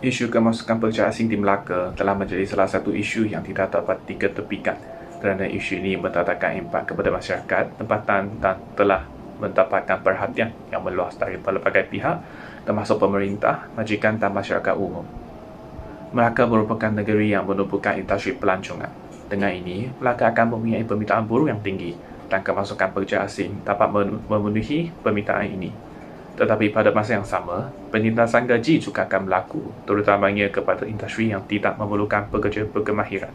Isu kemasukan pekerja asing di Melaka telah menjadi salah satu isu yang tidak dapat diketepikan kerana isu ini mendatangkan impak kepada masyarakat tempatan dan telah mendapatkan perhatian yang meluas dari pelbagai pihak termasuk pemerintah, majikan dan masyarakat umum. Melaka merupakan negeri yang menumpukan industri pelancongan. Dengan ini, Melaka akan mempunyai permintaan buruh yang tinggi dan kemasukan pekerja asing dapat memenuhi permintaan ini. Tetapi pada masa yang sama, penindasan gaji juga akan berlaku, terutamanya kepada industri yang tidak memerlukan pekerja berkemahiran.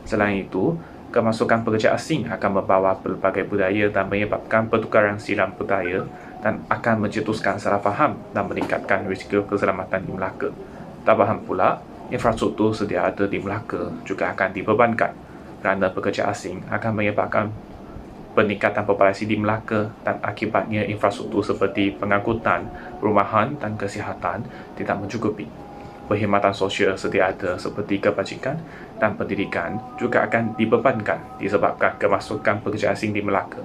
Selain itu, kemasukan pekerja asing akan membawa pelbagai budaya dan menyebabkan pertukaran silam budaya dan akan mencetuskan salah faham dan meningkatkan risiko keselamatan di Melaka. Tambahan pula, infrastruktur sedia ada di Melaka juga akan dibebankan kerana pekerja asing akan menyebabkan peningkatan populasi di Melaka dan akibatnya infrastruktur seperti pengangkutan, perumahan dan kesihatan tidak mencukupi. Perkhidmatan sosial sedia ada seperti kebajikan dan pendidikan juga akan dibebankan disebabkan kemasukan pekerja asing di Melaka.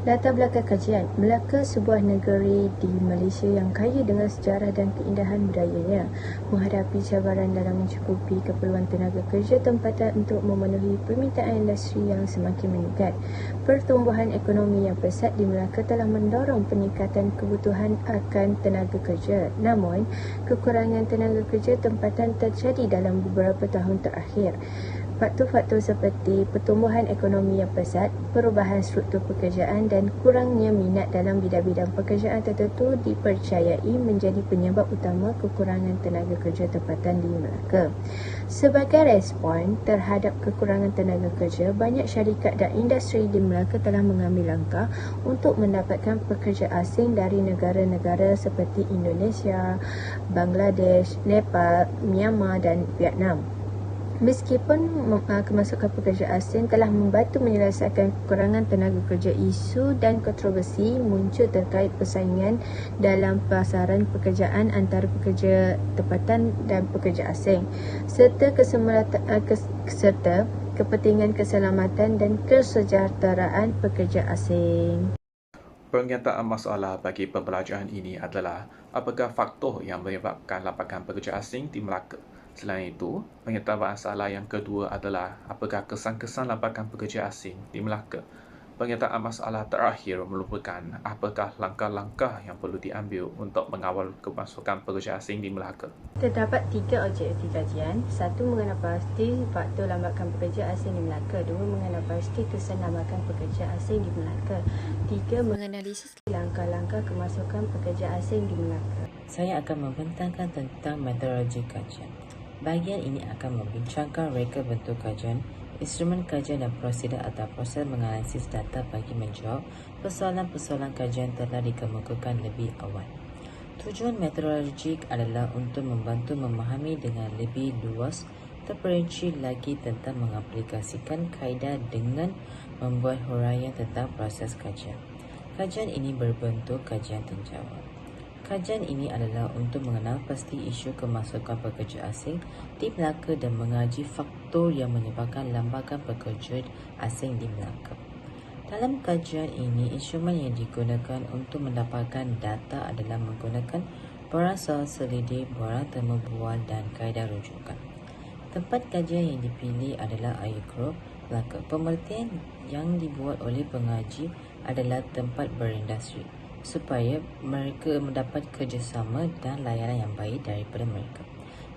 Latar belakang kajian. Melaka sebuah negeri di Malaysia yang kaya dengan sejarah dan keindahan budayanya, menghadapi cabaran dalam mencukupi keperluan tenaga kerja tempatan untuk memenuhi permintaan industri yang semakin meningkat. Pertumbuhan ekonomi yang pesat di Melaka telah mendorong peningkatan kebutuhan akan tenaga kerja. Namun, kekurangan tenaga kerja tempatan terjadi dalam beberapa tahun terakhir. Faktor-faktor seperti pertumbuhan ekonomi yang pesat, perubahan struktur pekerjaan dan kurangnya minat dalam bidang-bidang pekerjaan tertentu dipercayai menjadi penyebab utama kekurangan tenaga kerja tempatan di Melaka. Sebagai respon terhadap kekurangan tenaga kerja, banyak syarikat dan industri di Melaka telah mengambil langkah untuk mendapatkan pekerja asing dari negara-negara seperti Indonesia, Bangladesh, Nepal, Myanmar dan Vietnam. Meskipun kemasukan pekerja asing telah membantu menyelesaikan kekurangan tenaga kerja, isu dan kontroversi muncul terkait persaingan dalam pasaran pekerjaan antara pekerja tempatan dan pekerja asing, serta kepentingan keselamatan dan kesejahteraan pekerja asing. Pernyataan masalah bagi pembelajaran ini adalah apakah faktor yang menyebabkan lapakan pekerja asing di Melaka. Selain itu, pernyataan masalah yang kedua adalah apakah kesan-kesan lapakan pekerja asing di Melaka. Pernyataan masalah terakhir merupakan apakah langkah-langkah yang perlu diambil untuk mengawal kemasukan pekerja asing di Melaka. Terdapat 3 objektif kajian. 1. Mengenal pasti faktor lambakan pekerja asing di Melaka. 2. Mengenal pasti kesan lambakan pekerja asing di Melaka. 3. Menganalisis langkah-langkah kemasukan pekerja asing di Melaka. Saya akan membentangkan tentang metodologi kajian. Bahagian ini akan membincangkan reka bentuk kajian, instrumen kajian dan prosedur atau proses menganalisis data bagi menjawab persoalan-persoalan kajian telah dikemukakan lebih awal. Tujuan metodologik adalah untuk membantu memahami dengan lebih luas terperinci lagi tentang mengaplikasikan kaedah dengan membuat huraian tentang proses kajian. Kajian ini berbentuk kajian tinjauan. Kajian ini adalah untuk mengenal pasti isu kemasukan pekerja asing di Melaka dan mengaji faktor yang menyebabkan lambakan pekerja asing di Melaka. Dalam kajian ini, instrumen yang digunakan untuk mendapatkan data adalah menggunakan borang soal selidik, borang temu bual dan kaedah rujukan. Tempat kajian yang dipilih adalah Air Group, Melaka. Pemerhatian yang dibuat oleh pengaji adalah tempat berindustri, supaya mereka mendapat kerjasama dan layanan yang baik daripada mereka.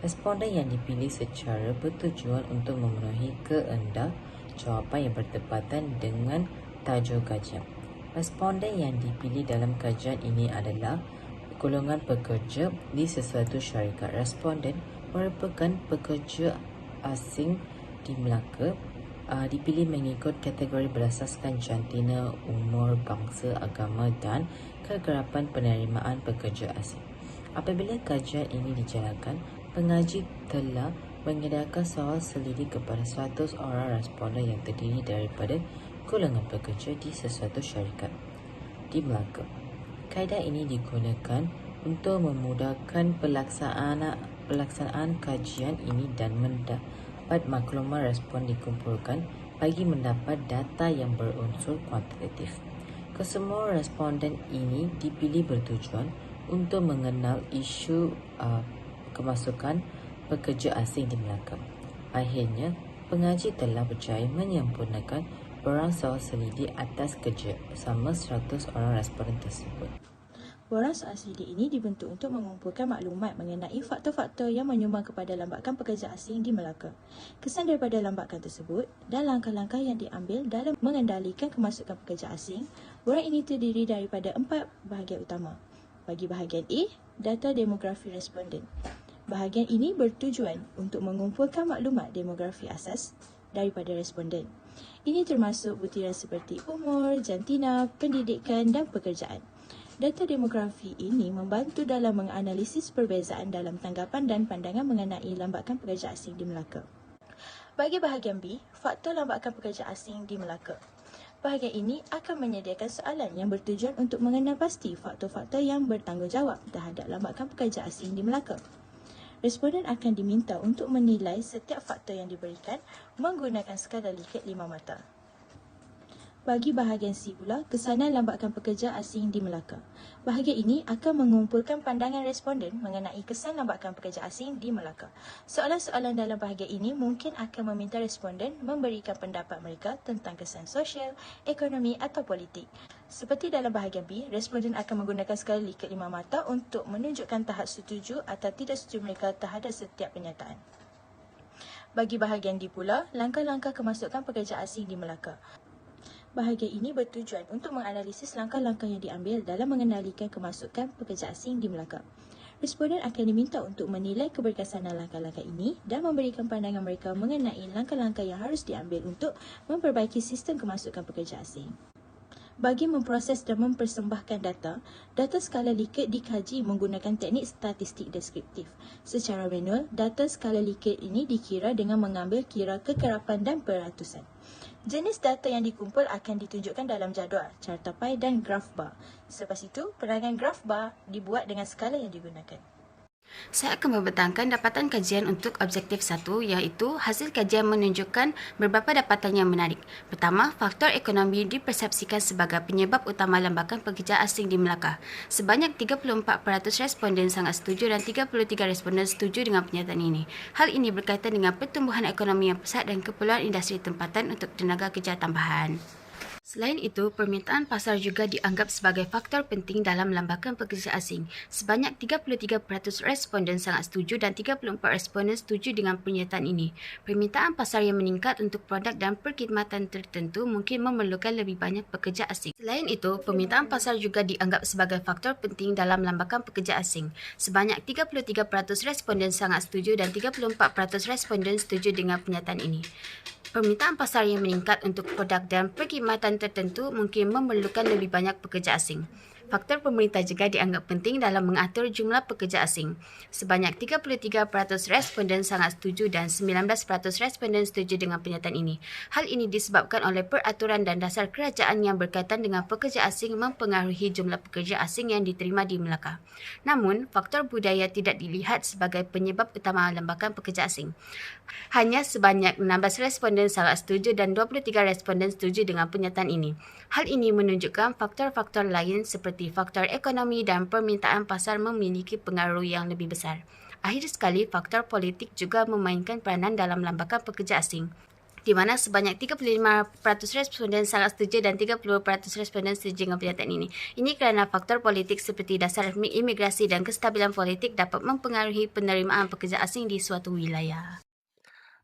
Responden yang dipilih secara bertujuan untuk memenuhi kehendak jawapan yang bertepatan dengan tajuk kajian. Responden yang dipilih dalam kajian ini adalah golongan pekerja di sesuatu syarikat. Responden merupakan pekerja asing di Melaka, dipilih mengikut kategori berasaskan jantina, umur, bangsa, agama dan kegerapan penerimaan pekerja asing. Apabila kajian ini dijalankan, pengaji telah mengedarkan soal selidik kepada 100 orang responden yang terdiri daripada golongan pekerja di sesuatu syarikat di Melaka. Kaedah ini digunakan untuk memudahkan pelaksanaan kajian ini dan mendapat maklumat respon dikumpulkan bagi mendapat data yang berunsur kuantitatif. Kesemua responden ini dipilih bertujuan untuk mengenal isu kemasukan pekerja asing di Melaka. Akhirnya, pengaji telah berjaya menyempurnakan Borang Soal Selidik atas kerja bersama 100 orang responden tersebut. Borang Soal Selidik ini dibentuk untuk mengumpulkan maklumat mengenai faktor-faktor yang menyumbang kepada lambakan pekerja asing di Melaka, kesan daripada lambakan tersebut dan langkah-langkah yang diambil dalam mengendalikan kemasukan pekerja asing. Borang ini terdiri daripada 4 bahagian utama. Bagi bahagian A, data demografi responden. Bahagian ini bertujuan untuk mengumpulkan maklumat demografi asas daripada responden. Ini termasuk butiran seperti umur, jantina, pendidikan dan pekerjaan. Data demografi ini membantu dalam menganalisis perbezaan dalam tanggapan dan pandangan mengenai lambakan pekerja asing di Melaka. Bagi bahagian B, faktor lambakan pekerja asing di Melaka. Bahagian ini akan menyediakan soalan yang bertujuan untuk mengenal pasti faktor-faktor yang bertanggungjawab terhadap lambakan pekerja asing di Melaka. Responden akan diminta untuk menilai setiap faktor yang diberikan menggunakan skala Likert 5 mata. Bagi bahagian C pula, kesanan lambakan pekerja asing di Melaka. Bahagian ini akan mengumpulkan pandangan responden mengenai kesan lambakan pekerja asing di Melaka. Soalan-soalan dalam bahagian ini mungkin akan meminta responden memberikan pendapat mereka tentang kesan sosial, ekonomi atau politik. Seperti dalam bahagian B, responden akan menggunakan skala Likert 5 mata untuk menunjukkan tahap setuju atau tidak setuju mereka terhadap setiap pernyataan. Bagi bahagian D pula, langkah-langkah kemasukan pekerja asing di Melaka. Bahagian ini bertujuan untuk menganalisis langkah-langkah yang diambil dalam mengendalikan kemasukan pekerja asing di Melaka. Responden akan diminta untuk menilai keberkesanan langkah-langkah ini dan memberikan pandangan mereka mengenai langkah-langkah yang harus diambil untuk memperbaiki sistem kemasukan pekerja asing. Bagi memproses dan mempersembahkan data skala Likert dikaji menggunakan teknik statistik deskriptif. Secara manual, data skala Likert ini dikira dengan mengambil kira kekerapan dan peratusan. Jenis data yang dikumpul akan ditunjukkan dalam jadual, carta pie dan graf bar. Selepas itu, perangan graf bar dibuat dengan skala yang digunakan. Saya akan membentangkan dapatan kajian untuk objektif 1, iaitu hasil kajian menunjukkan beberapa dapatan yang menarik. Pertama, faktor ekonomi dipersepsikan sebagai penyebab utama lambakan pekerja asing di Melaka. Sebanyak 34% responden sangat setuju dan 33 responden setuju dengan pernyataan ini. Hal ini berkaitan dengan pertumbuhan ekonomi yang pesat dan keperluan industri tempatan untuk tenaga kerja tambahan. Selain itu, permintaan pasar juga dianggap sebagai faktor penting dalam lambakan pekerja asing. Sebanyak 33% responden sangat setuju dan 34 responden setuju dengan pernyataan ini. Permintaan pasar yang meningkat untuk produk dan perkhidmatan tertentu mungkin memerlukan lebih banyak pekerja asing. Selain itu, permintaan pasar juga dianggap sebagai faktor penting dalam lambakan pekerja asing. Sebanyak 33% responden sangat setuju dan 34% responden setuju dengan pernyataan ini. Permintaan pasar yang meningkat untuk produk dan perkhidmatan tertentu mungkin memerlukan lebih banyak pekerja asing. Faktor pemerintah juga dianggap penting dalam mengatur jumlah pekerja asing. Sebanyak 33% responden sangat setuju dan 19% responden setuju dengan pernyataan ini. Hal ini disebabkan oleh peraturan dan dasar kerajaan yang berkaitan dengan pekerja asing mempengaruhi jumlah pekerja asing yang diterima di Melaka. Namun, faktor budaya tidak dilihat sebagai penyebab utama lambakan pekerja asing. Hanya sebanyak 16 responden sangat setuju dan 23 responden setuju dengan pernyataan ini. Hal ini menunjukkan faktor-faktor lain seperti faktor ekonomi dan permintaan pasar memiliki pengaruh yang lebih besar. Akhir sekali, faktor politik juga memainkan peranan dalam lambakan pekerja asing, di mana sebanyak 35% responden sangat setuju dan 30% responden setuju dengan pernyataan ini. Ini kerana faktor politik seperti dasar imigrasi dan kestabilan politik dapat mempengaruhi penerimaan pekerja asing di suatu wilayah.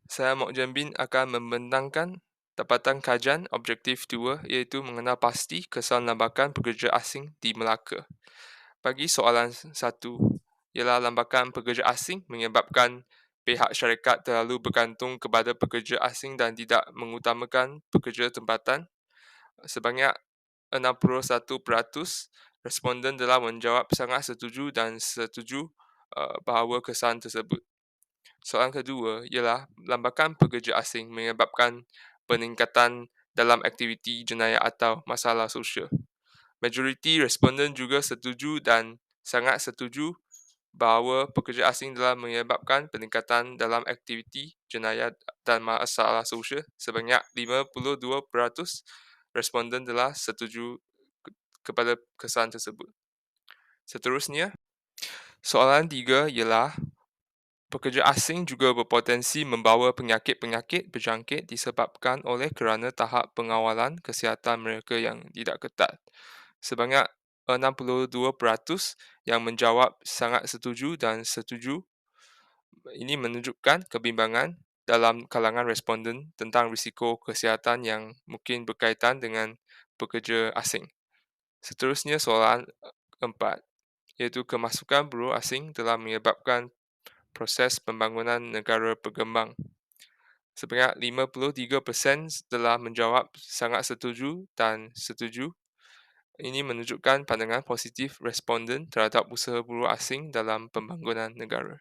Saya Mok Bin akan membentangkan dapatan kajian objektif 2, iaitu mengenal pasti kesan lambakan pekerja asing di Melaka. Bagi soalan 1, ialah lambakan pekerja asing menyebabkan pihak syarikat terlalu bergantung kepada pekerja asing dan tidak mengutamakan pekerja tempatan. Sebanyak 61% responden telah menjawab sangat setuju dan setuju bahawa kesan tersebut. Soalan kedua ialah lambakan pekerja asing menyebabkan peningkatan dalam aktiviti jenayah atau masalah sosial. Majoriti responden juga setuju dan sangat setuju bahawa pekerja asing telah menyebabkan peningkatan dalam aktiviti jenayah dan masalah sosial. Sebanyak 52% responden telah setuju kepada kesan tersebut. Seterusnya, soalan 3 ialah Pekerja asing juga berpotensi membawa penyakit-penyakit berjangkit disebabkan oleh kerana tahap pengawalan kesihatan mereka yang tidak ketat. Sebanyak 62% yang menjawab sangat setuju dan setuju. Ini menunjukkan kebimbangan dalam kalangan responden tentang risiko kesihatan yang mungkin berkaitan dengan pekerja asing. Seterusnya soalan 4, iaitu kemasukan buruh asing telah menyebabkan proses pembangunan negara berkembang. Sebanyak 53% telah menjawab sangat setuju dan setuju. Ini menunjukkan pandangan positif responden terhadap usaha buruh asing dalam pembangunan negara.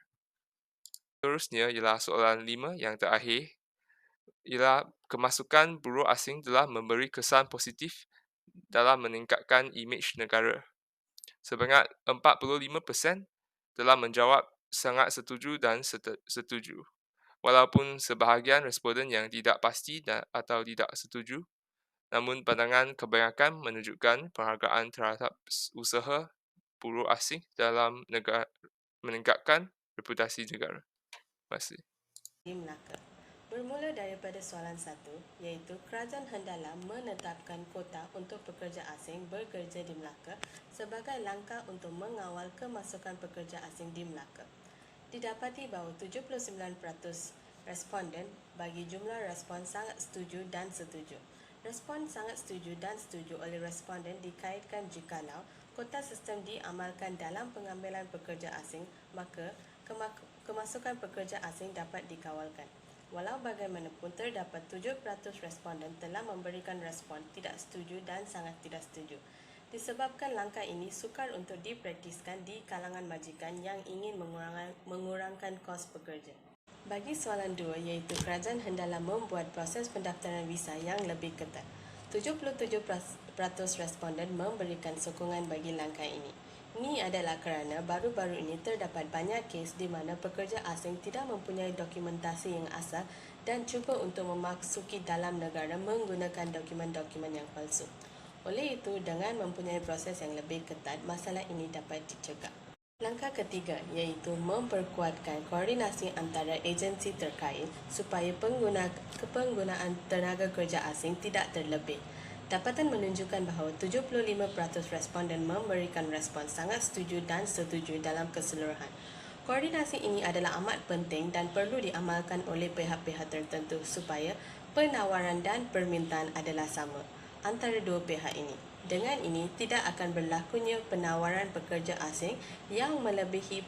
Seterusnya ialah soalan 5 yang terakhir, ialah kemasukan buruh asing telah memberi kesan positif dalam meningkatkan imej negara. Sebanyak 45% telah menjawab sangat setuju dan setuju. Walaupun sebahagian responden yang tidak pasti atau tidak setuju, namun pandangan kebanyakan menunjukkan penghargaan terhadap usaha buruh asing dalam meningkatkan reputasi negara. Terima kasih. Di Melaka. Bermula daripada soalan 1, iaitu kerajaan hendaklah menetapkan kota untuk pekerja asing bekerja di Melaka sebagai langkah untuk mengawal kemasukan pekerja asing di Melaka. Didapati bahawa 79% responden bagi jumlah respon sangat setuju dan setuju. Respon sangat setuju dan setuju oleh responden dikaitkan jikalau kota sistem diamalkan dalam pengambilan pekerja asing, maka kemasukan pekerja asing dapat dikawalkan. Walau bagaimanapun, terdapat 7% responden telah memberikan respon tidak setuju dan sangat tidak setuju. Disebabkan langkah ini sukar untuk dipraktiskan di kalangan majikan yang ingin mengurangkan kos pekerja. Bagi soalan 2, iaitu kerajaan hendaklah membuat proses pendaftaran visa yang lebih ketat. 77% responden memberikan sokongan bagi langkah ini. Ini adalah kerana baru-baru ini terdapat banyak kes di mana pekerja asing tidak mempunyai dokumentasi yang asal dan cuba untuk memasuki dalam negara menggunakan dokumen-dokumen yang palsu. Oleh itu, dengan mempunyai proses yang lebih ketat, masalah ini dapat dicegah. Langkah ketiga, iaitu memperkuatkan koordinasi antara agensi terkait supaya penggunaan tenaga kerja asing tidak terlebih. Dapatan menunjukkan bahawa 75% responden memberikan respon sangat setuju dan setuju dalam keseluruhan. Koordinasi ini adalah amat penting dan perlu diamalkan oleh pihak-pihak tertentu supaya penawaran dan permintaan adalah sama antara dua pihak ini. Dengan ini, tidak akan berlakunya penawaran pekerja asing yang melebihi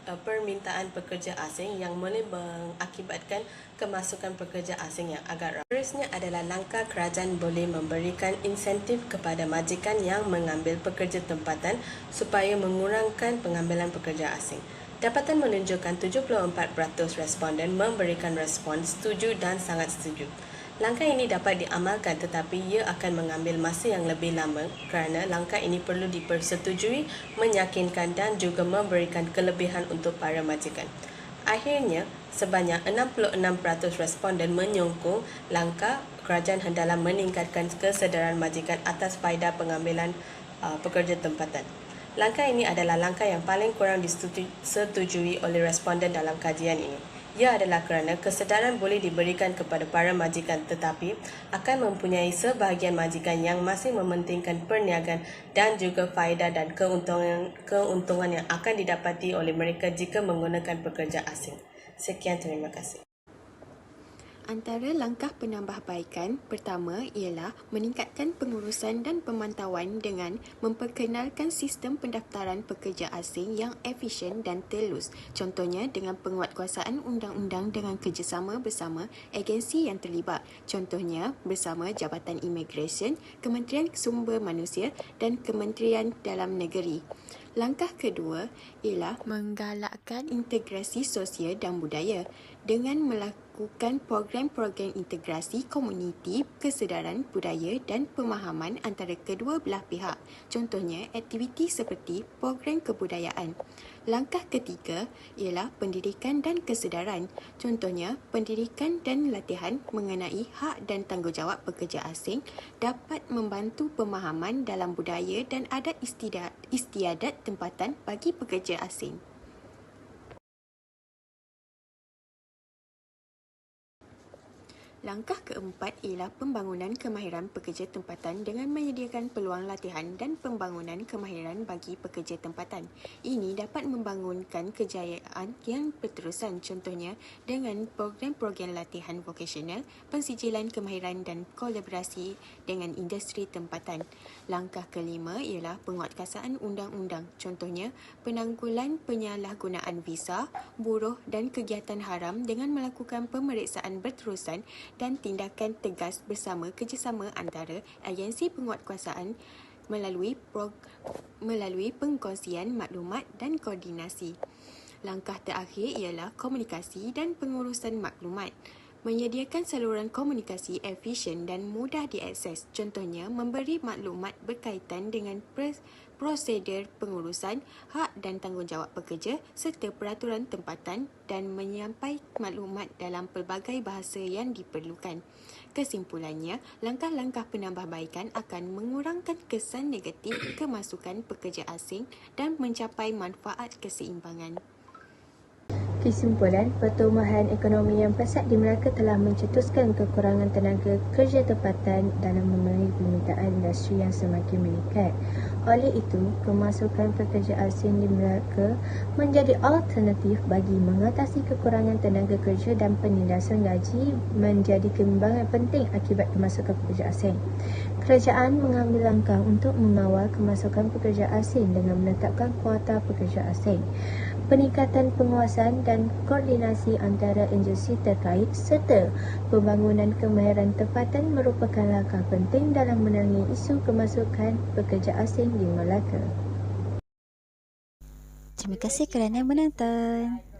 permintaan pekerja asing yang boleh mengakibatkan kemasukan pekerja asing yang agak ramai. Seterusnya adalah langkah kerajaan boleh memberikan insentif kepada majikan yang mengambil pekerja tempatan supaya mengurangkan pengambilan pekerja asing. Dapatan menunjukkan 74% responden memberikan respon setuju dan sangat setuju. Langkah ini dapat diamalkan tetapi ia akan mengambil masa yang lebih lama kerana langkah ini perlu dipersetujui, meyakinkan dan juga memberikan kelebihan untuk para majikan. Akhirnya, sebanyak 66% responden menyokong langkah kerajaan hendaklah meningkatkan kesedaran majikan atas faedah pengambilan pekerja tempatan. Langkah ini adalah langkah yang paling kurang disetujui oleh responden dalam kajian ini. Ia adalah kerana kesedaran boleh diberikan kepada para majikan tetapi akan mempunyai sebahagian majikan yang masih mementingkan perniagaan dan juga faedah dan keuntungan yang akan didapati oleh mereka jika menggunakan pekerja asing. Sekian, terima kasih. Antara langkah penambahbaikan pertama ialah meningkatkan pengurusan dan pemantauan dengan memperkenalkan sistem pendaftaran pekerja asing yang efisien dan telus. Contohnya dengan penguatkuasaan undang-undang dengan kerjasama bersama agensi yang terlibat. Contohnya bersama Jabatan Imigresen, Kementerian Sumber Manusia dan Kementerian Dalam Negeri. Langkah kedua ialah menggalakkan integrasi sosial dan budaya dengan melakukan program-program integrasi komuniti, kesedaran budaya dan pemahaman antara kedua belah pihak. Contohnya, aktiviti seperti program kebudayaan. Langkah ketiga ialah pendidikan dan kesedaran. Contohnya, pendidikan dan latihan mengenai hak dan tanggungjawab pekerja asing dapat membantu pemahaman dalam budaya dan adat istiadat tempatan bagi pekerja asing. Langkah keempat ialah pembangunan kemahiran pekerja tempatan dengan menyediakan peluang latihan dan pembangunan kemahiran bagi pekerja tempatan. Ini dapat membangunkan kejayaan yang berterusan, contohnya dengan program-program latihan vokasional, pensijilan kemahiran dan kolaborasi dengan industri tempatan. Langkah kelima ialah penguatkuasaan undang-undang, contohnya penanggulan penyalahgunaan visa, buruh dan kegiatan haram dengan melakukan pemeriksaan berterusan dan tindakan tegas bersama kerjasama antara agensi penguatkuasaan melalui pengkongsian maklumat dan koordinasi. Langkah terakhir ialah komunikasi dan pengurusan maklumat. Menyediakan saluran komunikasi efisien dan mudah diakses, contohnya memberi maklumat berkaitan dengan prosedur pengurusan, hak dan tanggungjawab pekerja serta peraturan tempatan dan menyampaikan maklumat dalam pelbagai bahasa yang diperlukan. Kesimpulannya, langkah-langkah penambahbaikan akan mengurangkan kesan negatif kemasukan pekerja asing dan mencapai manfaat keseimbangan. Kesimpulan, pertumbuhan ekonomi yang pesat di Melaka telah mencetuskan kekurangan tenaga kerja tempatan dalam memenuhi permintaan industri yang semakin meningkat. Oleh itu, kemasukan pekerja asing di Melaka menjadi alternatif bagi mengatasi kekurangan tenaga kerja dan penindasan gaji menjadi kebimbangan penting akibat kemasukan pekerja asing. Kerajaan mengambil langkah untuk mengawal kemasukan pekerja asing dengan menetapkan kuota pekerja asing. Peningkatan penguasaan dan koordinasi antara agensi terkait serta pembangunan kemahiran tempatan merupakan langkah penting dalam menangani isu kemasukan pekerja asing di Melaka. Terima kasih kerana menonton.